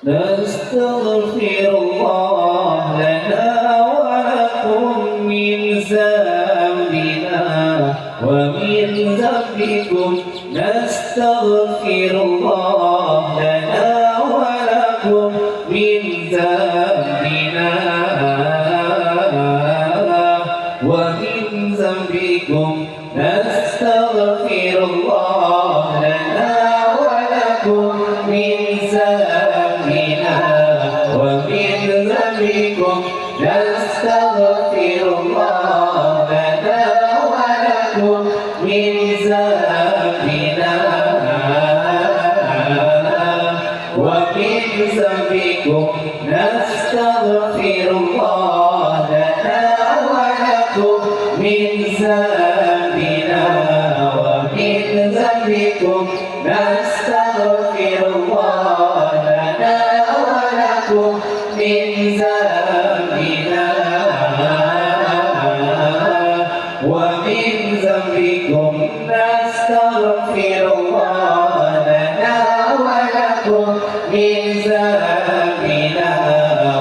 نستغفر الله لنا ولكم من ذنبنا ومن ذنبكم نستغفر الله لنا ولكم من ذنبنا ومن ذنبكم نستغفر الله لنا ولكم من ذنبنا ومن ذنبكم نستغفر الله لنا ولكم من ذنبنا ومن ذنبكم نستغفر الله لنا ولكم من ذنبنا ومن ذنبكم نستغفر الله لنا ولكم من ذنبنا ومن ذنبكم نستغفر الله لنا ولكم من ذنبنا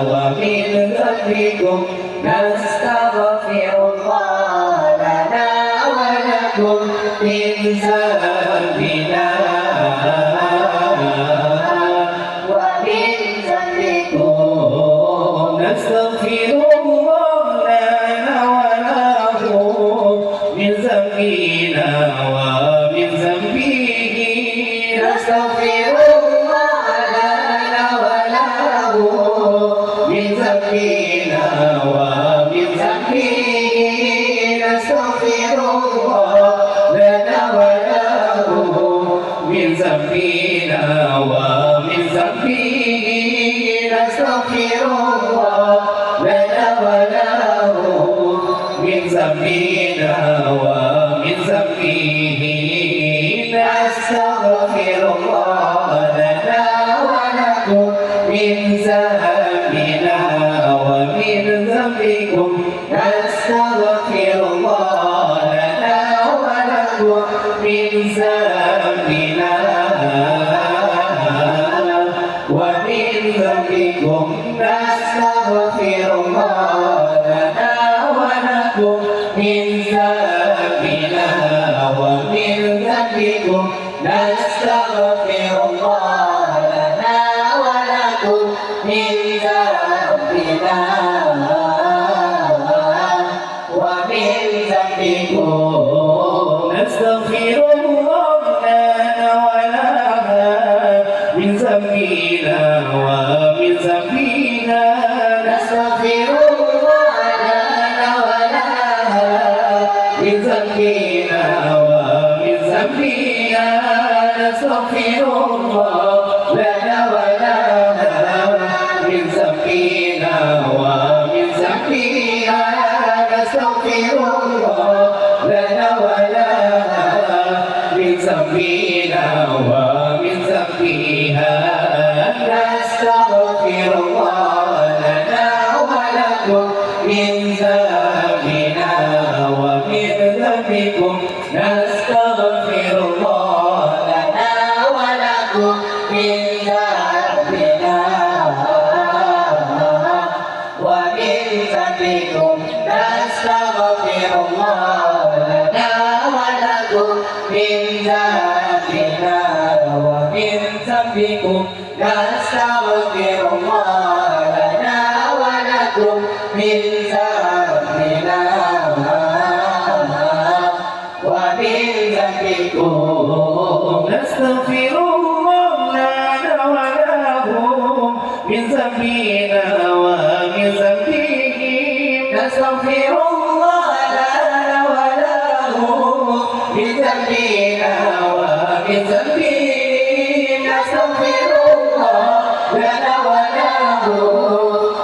ومن ذنبكم نستغفر الله لنا ولكم من ذنبنا ومن ذنبكم نستغفر الله لنا ولكم من ذنبنا ومن ذنبه نستغفر الله لنا ولكم من ذنبنا ومن ذنبه نستغفر الله لنا ولكم من ذنبنا ومن ذنبه نستغفر الله لنا ولكم من ذنبنا ومن ذنبه نستغفر الله لنا ولكم من ذنبنا ومن ذنبكم نستغفر الله لنا ولكم من ذنبنا ومن ذنبكم نستغفر الله لنا ولكم من ذنبنا ومن ذنبكم نستغفر الله لنا ولكم من ذنبنا ومن ذنبكم نستغفر الله لنا ولها من ذنبنا ومن ذنبنا نستغفر الله لنا ولها من ذنبنا ومن ذنبنا نستغفر الله لنا ولها من ذنبنا ومن ذنبنا نستغفر الله لنا ولها من ذنبنا ومن ذنبها نستغفر الله لنا ولكم من ذنبنا ومن ذنبكم نستغفر الله لنا ولكم من ذنبنا ومن ذنبكم نستغفر الله لنا ولكم من ذنبنا ومن ذنبكم نستغفر الله لنا ولكم من ذنبنا ومن ذنبكم نستغفر الله لنا ولكم من ذنبنا ومن ذنبهم نستغفر الله لنا ولهم من ذنبنا ومن ذنبهم نستغفر الله لنا ولهم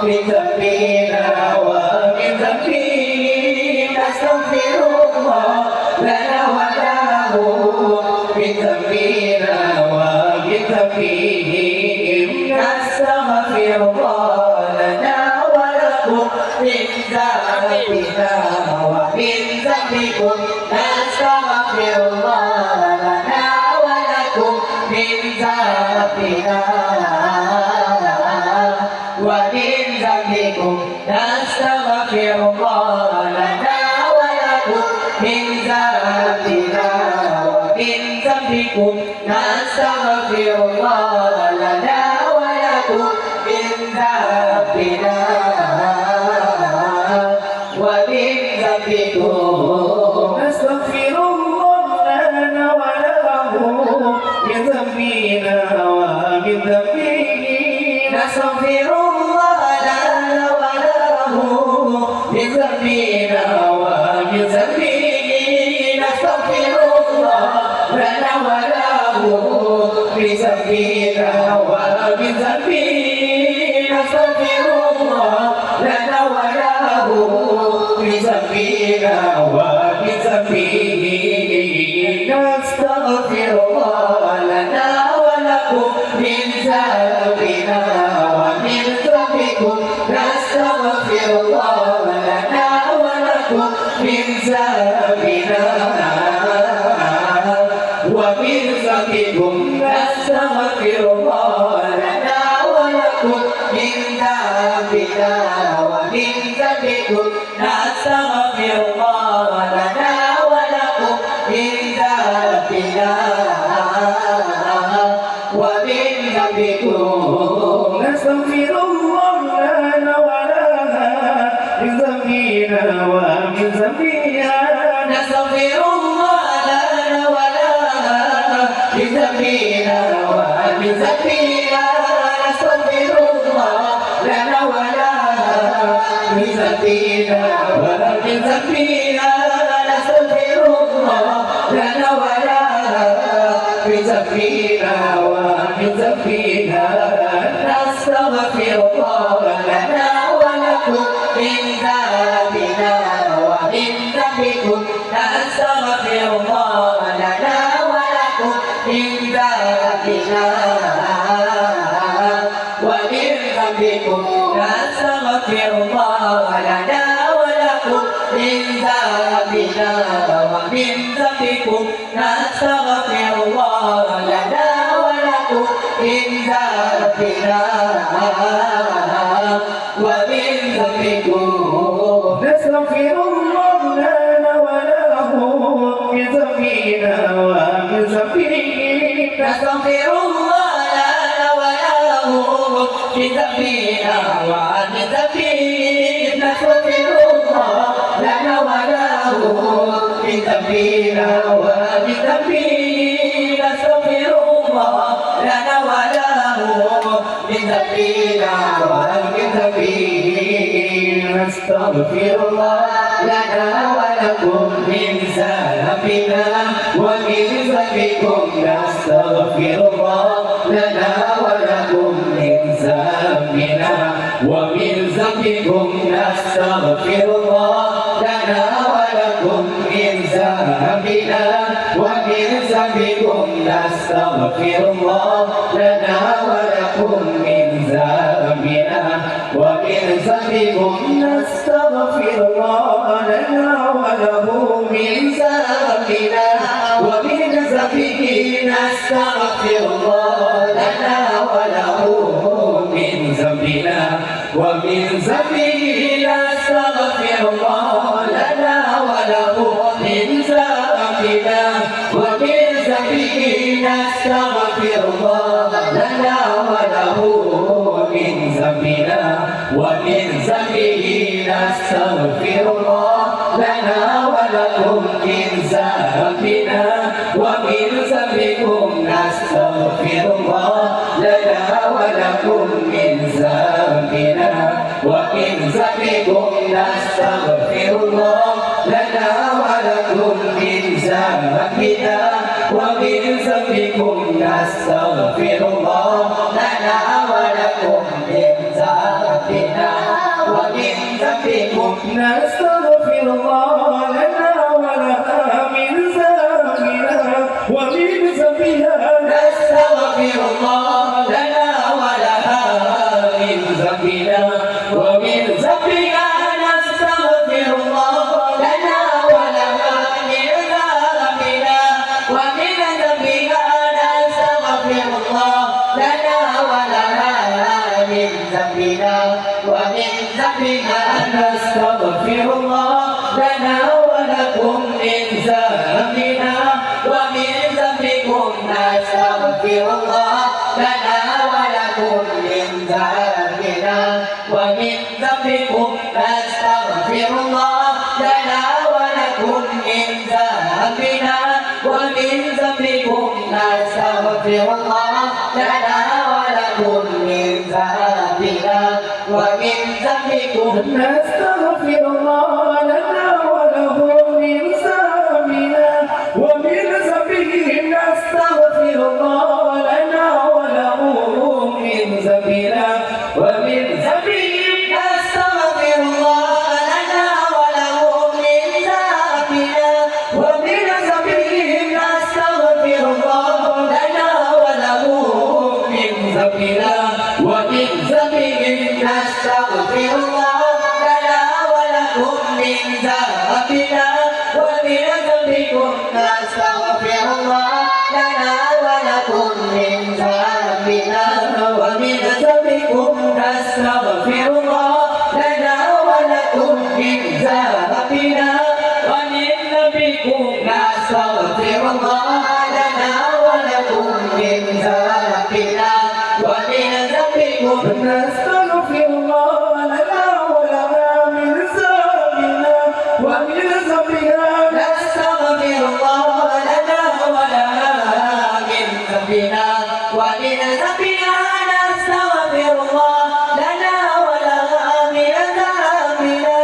من ذنبنا ومن ذنبهم نستغفر الله لنا ولهم من ذنبنا ومن ذنبهم نستغفر الله لنا ولكم من ذنبنا ومن ذنبكم نستغفر الله لنا ولكم من ذنبنا ومن ذنبكم نستغفر الله لنا ولكم من ذنبنا ومن ذنبكم نستغفر الله لنا ولكم من ذنبنا ومن ذنبكم نستغفر الله لنا ولكم من ذنبنا ومن ذنبه نستغفر الله لنا ولهم من ذنبنا ومن ذنبه نستغفر الله لنا ولهم من ذنبنا ومن ذنبه نستغفر الله لنا ولهم من ذنبنا ومن ذنبه نستغفر الله لنا ولكم من ذنبنا ومن ذنبكم نستغفر الله لنا ولكم من ذنبنا ومن ذنبكم نستغفر الله لنا ولكم من ذنبنا ومن ذنبكم نستغفر الله لنا ولكم من ذنبنا ومن ذنبكم نستغفر الله لنا ولها من ذنبنا ومن ذنبها نستغفر الله لنا ولها من ذنبنا ومن ذنبها نستغفر الله لنا ولها من ذنبنا ومن ذنبها نستغفر الله لنا ولها من ذنبنا ومن ذنبنا نستغفر الله لنا ولكم من ذنبنا ومن ذنبكم نستغفر الله لنا ولكم من ذنبنا ومن ذنبكم نستغفر الله لنا ولكم من ذنبنا ومن ذنبكم نستغفر الله لنا ولكم من ذنبنا ومن ذنبكم نستغفر الله لنا ولهم من ذنبنا ومن ذنبه نستغفر الله لنا ولهم من ذنبنا ومن ذنبه نستغفر الله لنا ولهم من ذنبنا ومن ذنبه نستغفر الله لنا ولهم من ذنبنا ومن ذنبه نستغفر الله لنا ولكم من ذنبنا ومن ذنبكم نستغفر الله لنا ولكم من ذنبنا ومن ذنبكم نستغفر الله لنا ولكم من ذنبنا ومن ذنبكم نستغفر الله لنا ولكم من ذنبنا ومن ذنبكم نستغفر الله لنا وله من ذنبنا ومن ذنبه نستغفر الله لنا وله من ذنبنا ومن ذنبه نستغفر الله لنا وله من ذنبنا ومن ذنبه نستغفر الله لنا وله من ذنبنا ومن ذنبه نستغفر الله لنا ولكم من ذنبنا ومن ذنبكم نستغفر الله لنا ولكم من ذنبنا ومن ذنبكم نستغفر الله لنا ولكم من ذنبنا ومن ذنبكم نستغفر الله لنا ولكم من ذنبنا ومن ذنبكم نستغفر الله لنا ولها من ذنبنا ومن ذنبها نستغفر الله لنا ولها من ذنبنا ومن ذنبها نستغفر الله لنا ولها من ذنبنا ومن ذنبها نستغفر الله لنا ولها من ذنبنا ومن ذنبنا نستغفر الله لنا ولكم من ذنبنا ومن ذنبكم نستغفر الله لنا ولكم من ذنبنا ومن ذنبكم نستغفر الله لنا ولكم من ذنبنا ومن ذنبكم نستغفر الله لنا ولكم من ذنبنا ومن ذنبكم نستغفر الله لنا ولهم من ذنبنا ومن ذنبهم نستغفر الله لنا ولهم من ذنبنا ومن ذنبهم نستغفر الله لنا ولهم من ذنبنا ومن ذنبهم نستغفر الله لنا ولهم من ذنبنا ومن ذنبهم نستغفر الله لنا ولكم من ذنبنا ومن ذنبكم نستغفر الله لنا ولكم من ذنبنا ومن ذنبكم نستغفر الله لنا ولكم من ذنبنا ومن ذنبكم نستغفر الله لنا ولكم من ذنبنا ومن ذنبكم نستغفر الله لنا ولنا من ذنبنا ومن ذنبنا نستغفر الله لنا ولنا من ذنبنا ومن ذنبنا نستغفر الله لنا ولنا من ذنبنا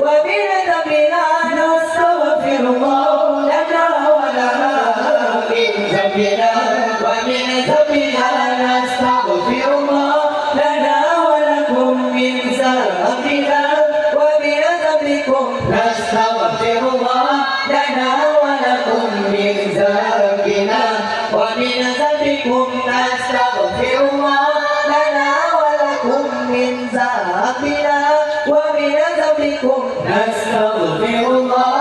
ومن ذنبنا نستغفر الله لنا ولنا من ذنبنا ومن ذنبنا نستغفر الله لنا ولكم من ذنبنا ومن ذنبكم نستغفر الله لنا ولكم من ذنبنا ومن ذنبكم نستغفر الله لنا ولكم من ذنبنا ومن ذنبكم نستغفر الله